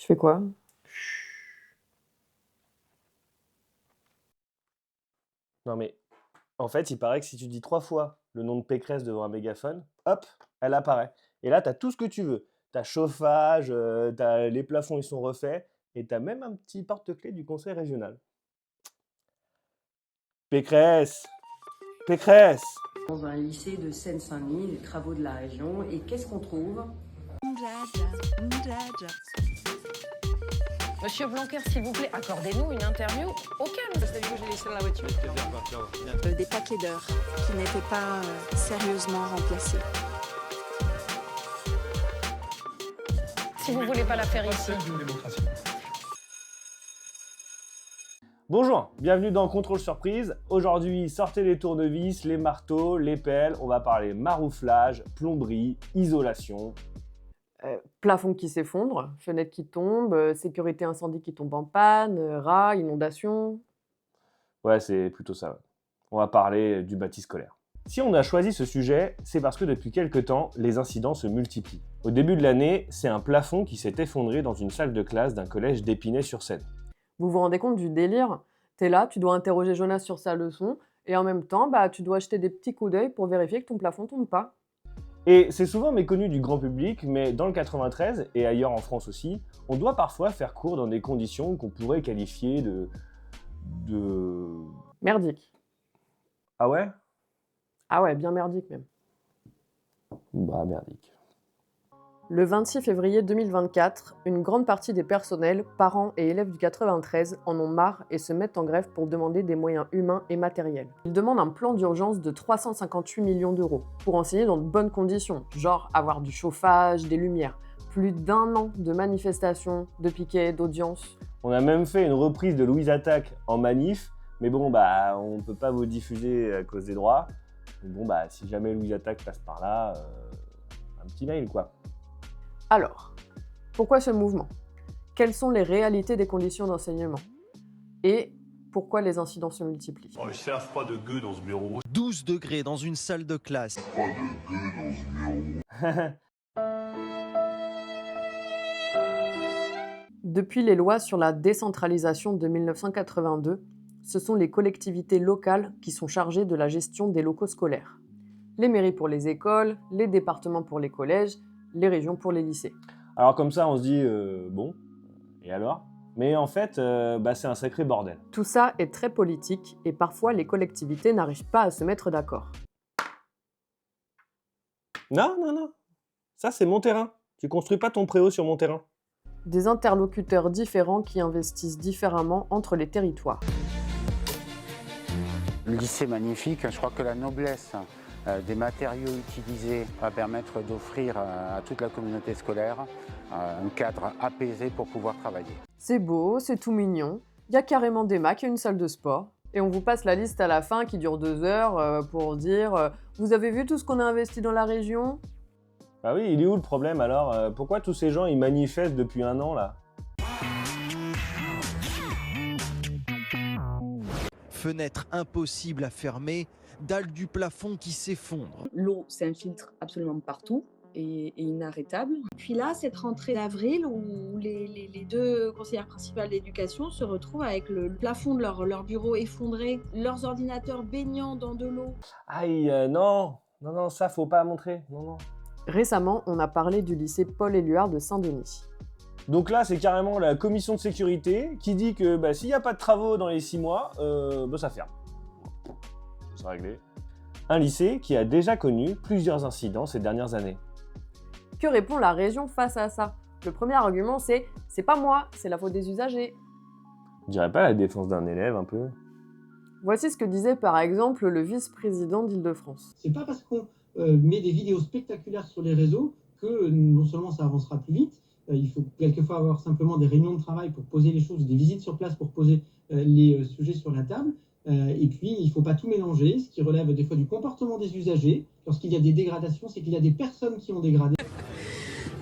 Je fais quoi? Non mais, en fait, il paraît que si tu dis 3 fois le nom de Pécresse devant un mégaphone, hop, elle apparaît. Et là, tu as tout ce que tu veux. Tu as chauffage, les plafonds, ils sont refaits et tu as même un petit porte-clés du conseil régional. Pécresse! Pécresse! Dans un lycée de Seine-Saint-Denis, les travaux de la région, et qu'est-ce qu'on trouve? Monsieur Blanquer, s'il vous plaît, accordez-nous une interview au calme. Savez-vous, j'ai laissé dans la voiture. Des paquets d'heures qui n'étaient pas sérieusement remplacés. Si vous voulez pas la faire ici. Bonjour, bienvenue dans Contrôle Surprise. Aujourd'hui, sortez les tournevis, les marteaux, les pelles. On va parler marouflage, plomberie, isolation. Plafond qui s'effondre, fenêtre qui tombe, sécurité incendie qui tombe en panne, rats, inondation. Ouais, c'est plutôt ça. Ouais. On va parler du bâti scolaire. Si on a choisi ce sujet, c'est parce que depuis quelques temps, les incidents se multiplient. Au début de l'année, c'est un plafond qui s'est effondré dans une salle de classe d'un collège d'Épinay-sur-Seine. Vous vous rendez compte du délire? T'es là, tu dois interroger Jonas sur sa leçon, et en même temps, tu dois jeter des petits coups d'œil pour vérifier que ton plafond tombe pas. Et c'est souvent méconnu du grand public, mais dans le 93, et ailleurs en France aussi, on doit parfois faire cours dans des conditions qu'on pourrait qualifier de... Merdique. Ah ouais? Ah ouais, bien merdique même. Bah merdique. Le 26 février 2024, une grande partie des personnels, parents et élèves du 93 en ont marre et se mettent en grève pour demander des moyens humains et matériels. Ils demandent un plan d'urgence de 358 millions d'euros pour enseigner dans de bonnes conditions, genre avoir du chauffage, des lumières, plus d'1 an de manifestations, de piquets, d'audiences. On a même fait une reprise de Louise Attaque en manif, mais bon, on peut pas vous diffuser à cause des droits. Donc bon, si jamais Louise Attaque passe par là, un petit mail quoi. Alors, pourquoi ce mouvement? Quelles sont les réalités des conditions d'enseignement? Et pourquoi les incidents se multiplient? Oh, c'est un froid de gueux dans ce bureau. 12 degrés dans une salle de classe. Depuis les lois sur la décentralisation de 1982, ce sont les collectivités locales qui sont chargées de la gestion des locaux scolaires. Les mairies pour les écoles, les départements pour les collèges, les régions pour les lycées. Alors comme ça, on se dit, bon, et alors? Mais en fait, c'est un sacré bordel. Tout ça est très politique et parfois les collectivités n'arrivent pas à se mettre d'accord. Non, ça c'est mon terrain. Tu construis pas ton préau sur mon terrain. Des interlocuteurs différents qui investissent différemment entre les territoires. Le lycée magnifique, je crois que la noblesse des matériaux utilisés va permettre d'offrir à toute la communauté scolaire un cadre apaisé pour pouvoir travailler. C'est beau, c'est tout mignon, il y a carrément des Macs et une salle de sport. Et on vous passe la liste à la fin qui dure 2 heures pour dire vous avez vu tout ce qu'on a investi dans la région? Bah oui, il est où le problème alors? Pourquoi tous ces gens ils manifestent depuis 1 an là? Fenêtre impossible à fermer, dalle du plafond qui s'effondre. L'eau s'infiltre absolument partout et inarrêtable. Puis là, cette rentrée d'avril où les deux conseillères principales d'éducation se retrouvent avec le plafond de leur bureau effondré, leurs ordinateurs baignant dans de l'eau. Aïe, non, ça faut pas montrer, non. Récemment, on a parlé du lycée Paul-Éluard de Saint-Denis. Donc là, c'est carrément la commission de sécurité qui dit que s'il n'y a pas de travaux dans les 6 mois, ça ferme. C'est réglé. Un lycée qui a déjà connu plusieurs incidents ces dernières années. Que répond la région face à ça? Le premier argument c'est pas moi, c'est la faute des usagers. On dirait pas la défense d'un élève un peu? Voici ce que disait par exemple le vice-président d'Île-de-France. C'est pas parce qu'on met des vidéos spectaculaires sur les réseaux que non seulement ça avancera plus vite, il faut quelquefois avoir simplement des réunions de travail pour poser les choses, des visites sur place pour poser les sujets sur la table. Et puis, il ne faut pas tout mélanger, ce qui relève des fois du comportement des usagers. Lorsqu'il y a des dégradations, c'est qu'il y a des personnes qui ont dégradé.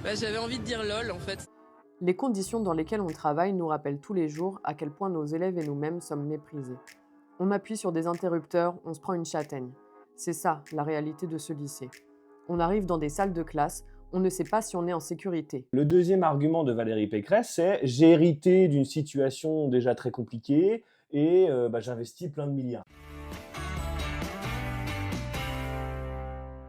J'avais envie de dire lol en fait. Les conditions dans lesquelles on travaille nous rappellent tous les jours à quel point nos élèves et nous-mêmes sommes méprisés. On appuie sur des interrupteurs, on se prend une châtaigne. C'est ça, la réalité de ce lycée. On arrive dans des salles de classe, On ne sait pas si on est en sécurité. Le deuxième argument de Valérie Pécresse, c'est « j'ai hérité d'une situation déjà très compliquée et j'investis plein de milliards ».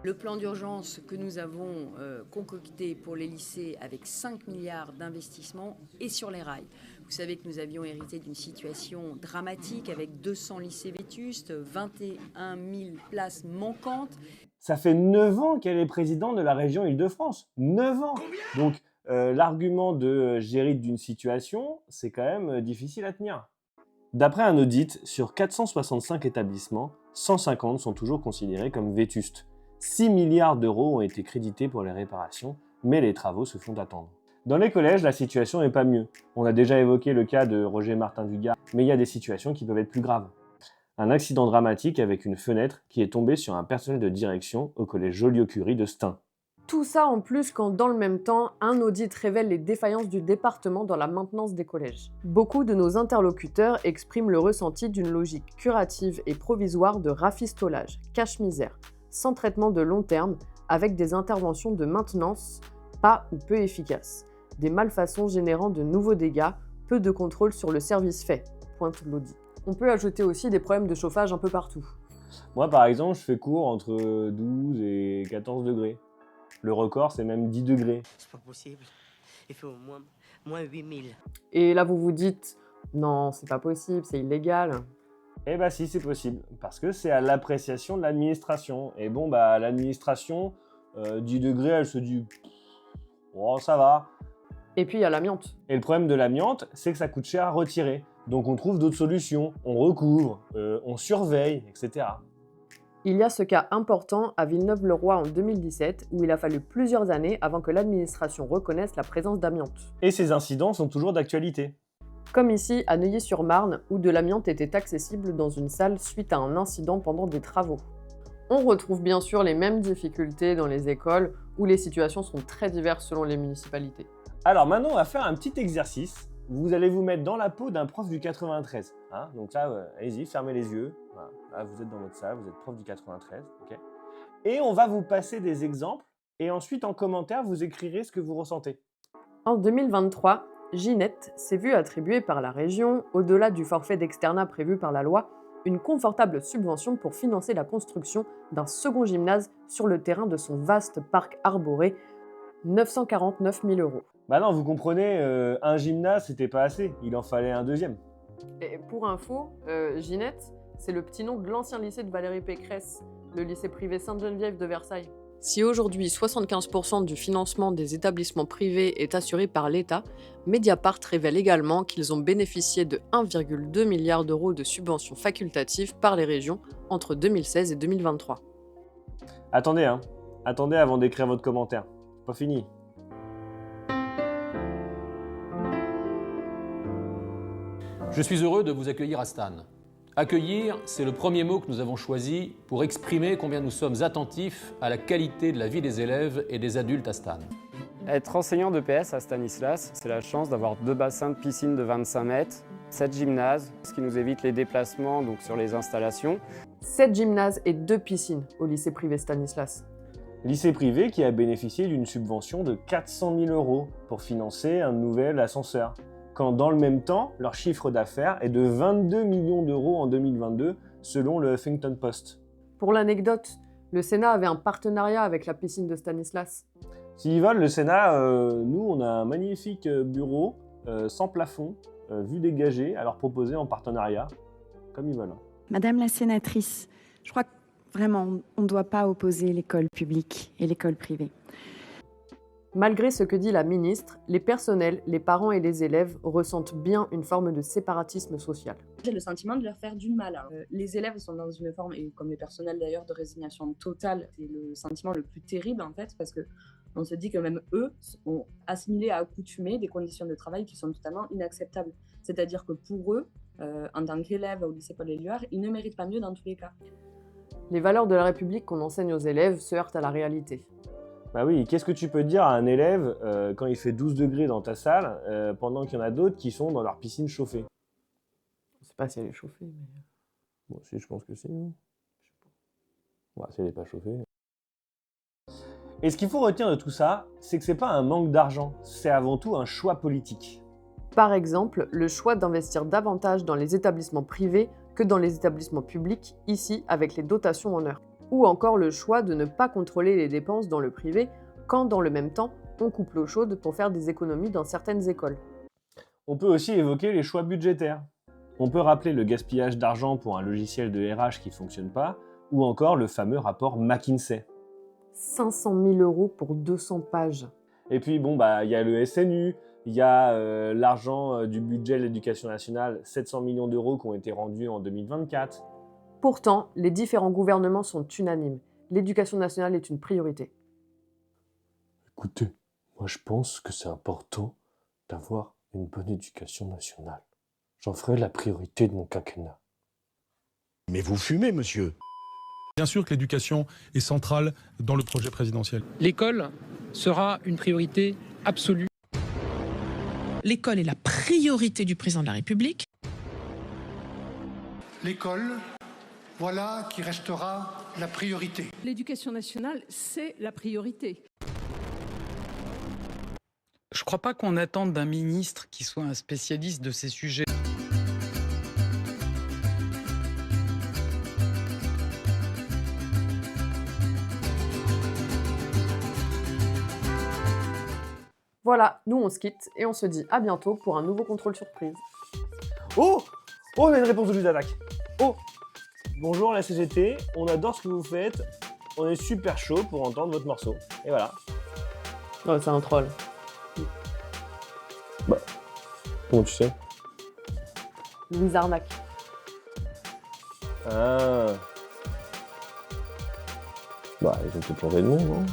Le plan d'urgence que nous avons concocté pour les lycées avec 5 milliards d'investissements est sur les rails. Vous savez que nous avions hérité d'une situation dramatique avec 200 lycées vétustes, 21 000 places manquantes. Ça fait 9 ans qu'elle est présidente de la région Île-de-France. 9 ans. Donc, l'argument de « j'hérite d'une situation », c'est quand même difficile à tenir. D'après un audit, sur 465 établissements, 150 sont toujours considérés comme vétustes. 6 milliards d'euros ont été crédités pour les réparations, mais les travaux se font attendre. Dans les collèges, la situation n'est pas mieux. On a déjà évoqué le cas de Roger Martin Dugard, mais il y a des situations qui peuvent être plus graves. Un accident dramatique avec une fenêtre qui est tombée sur un personnel de direction au collège Joliot-Curie de Stein. Tout ça en plus quand dans le même temps, un audit révèle les défaillances du département dans la maintenance des collèges. Beaucoup de nos interlocuteurs expriment le ressenti d'une logique curative et provisoire de rafistolage, cache-misère, sans traitement de long terme, avec des interventions de maintenance pas ou peu efficaces, des malfaçons générant de nouveaux dégâts, peu de contrôle sur le service fait, pointe l'audit. On peut ajouter aussi des problèmes de chauffage un peu partout. Moi, par exemple, je fais cours entre 12 et 14 degrés. Le record, c'est même 10 degrés. C'est pas possible. Il fait au moins 8000. Et là, vous vous dites, non, c'est pas possible, c'est illégal. Eh bah si, c'est possible, parce que c'est à l'appréciation de l'administration. Et bon, bah l'administration, 10 degrés, elle se dit, oh, ça va. Et puis il y a l'amiante. Et le problème de l'amiante, c'est que ça coûte cher à retirer. Donc on trouve d'autres solutions, on recouvre, on surveille, etc. Il y a ce cas important à Villeneuve-le-Roi en 2017, où il a fallu plusieurs années avant que l'administration reconnaisse la présence d'amiante. Et ces incidents sont toujours d'actualité. Comme ici, à Neuilly-sur-Marne, où de l'amiante était accessible dans une salle suite à un incident pendant des travaux. On retrouve bien sûr les mêmes difficultés dans les écoles, où les situations sont très diverses selon les municipalités. Alors maintenant, on va faire un petit exercice. Vous allez vous mettre dans la peau d'un prof du 93. Hein, donc là, allez-y, fermez les yeux. Voilà. Là, vous êtes dans votre salle, vous êtes prof du 93. Okay. Et on va vous passer des exemples. Et ensuite, en commentaire, vous écrirez ce que vous ressentez. En 2023, Ginette s'est vue attribuer par la région, au-delà du forfait d'externat prévu par la loi, une confortable subvention pour financer la construction d'un second gymnase sur le terrain de son vaste parc arboré, 949 000 €. Bah non, vous comprenez, un gymnase, c'était pas assez, il en fallait un deuxième. Et pour info, Ginette, c'est le petit nom de l'ancien lycée de Valérie Pécresse, le lycée privé Sainte-Geneviève de Versailles. Si aujourd'hui 75% du financement des établissements privés est assuré par l'État, Mediapart révèle également qu'ils ont bénéficié de 1,2 milliard d'euros de subventions facultatives par les régions entre 2016 et 2023. Attendez, attendez avant d'écrire votre commentaire, c'est pas fini. Je suis heureux de vous accueillir à Stan. Accueillir, c'est le premier mot que nous avons choisi pour exprimer combien nous sommes attentifs à la qualité de la vie des élèves et des adultes à Stan. Être enseignant d'EPS à Stanislas, c'est la chance d'avoir 2 bassins de piscine de 25 mètres, 7 gymnases, ce qui nous évite les déplacements donc sur les installations. 7 gymnases et 2 piscines au lycée privé Stanislas. Lycée privé qui a bénéficié d'une subvention de 400 000 € pour financer un nouvel ascenseur. Quand dans le même temps, leur chiffre d'affaires est de 22 millions d'euros en 2022, selon le Huffington Post. Pour l'anecdote, le Sénat avait un partenariat avec la piscine de Stanislas. S'ils veulent, le Sénat, nous, on a un magnifique bureau, sans plafond, vue dégagée, à leur proposer en partenariat, comme ils veulent. Madame la sénatrice, je crois que vraiment, on ne doit pas opposer l'école publique et l'école privée. Malgré ce que dit la ministre, les personnels, les parents et les élèves ressentent bien une forme de séparatisme social. J'ai le sentiment de leur faire du mal. Les élèves sont dans une forme, et comme les personnels d'ailleurs, de résignation totale. C'est le sentiment le plus terrible en fait, parce que on se dit que même eux ont assimilé à accoutumé des conditions de travail qui sont totalement inacceptables. C'est-à-dire que pour eux, en tant qu'élèves au lycée Paul-Éluard, ils ne méritent pas mieux dans tous les cas. Les valeurs de la République qu'on enseigne aux élèves se heurtent à la réalité. Bah oui, qu'est-ce que tu peux dire à un élève quand il fait 12 degrés dans ta salle, pendant qu'il y en a d'autres qui sont dans leur piscine chauffée? Je sais pas si elle est chauffée, mais... Bon, si, je pense que c'est. Ouais, si elle n'est pas chauffée. Et ce qu'il faut retenir de tout ça, c'est que c'est pas un manque d'argent, c'est avant tout un choix politique. Par exemple, le choix d'investir davantage dans les établissements privés que dans les établissements publics, ici avec les dotations en heures. Ou encore le choix de ne pas contrôler les dépenses dans le privé, quand dans le même temps, on coupe l'eau chaude pour faire des économies dans certaines écoles. On peut aussi évoquer les choix budgétaires. On peut rappeler le gaspillage d'argent pour un logiciel de RH qui ne fonctionne pas, ou encore le fameux rapport McKinsey. 500 000 € pour 200 pages. Et puis bon, il y a le SNU, il y a l'argent du budget de l'éducation nationale, 700 millions d'euros qui ont été rendus en 2024. Pourtant, les différents gouvernements sont unanimes. L'éducation nationale est une priorité. Écoutez, moi je pense que c'est important d'avoir une bonne éducation nationale. J'en ferai la priorité de mon quinquennat. Mais vous fumez, monsieur. Bien sûr que l'éducation est centrale dans le projet présidentiel. L'école sera une priorité absolue. L'école est la priorité du président de la République. L'école, voilà qui restera la priorité. L'éducation nationale, c'est la priorité. Je ne crois pas qu'on attende d'un ministre qui soit un spécialiste de ces sujets. Voilà, nous on se quitte et on se dit à bientôt pour un nouveau contrôle surprise. Oh, on a une réponse au jeu d'attaque. Oh, bonjour la CGT, on adore ce que vous faites, on est super chaud pour entendre votre morceau. Et voilà. Oh, c'est un troll. Bah, comment tu sais? Louise Arnac. Ah. Bah, ils ont peut-être changé de nom, non?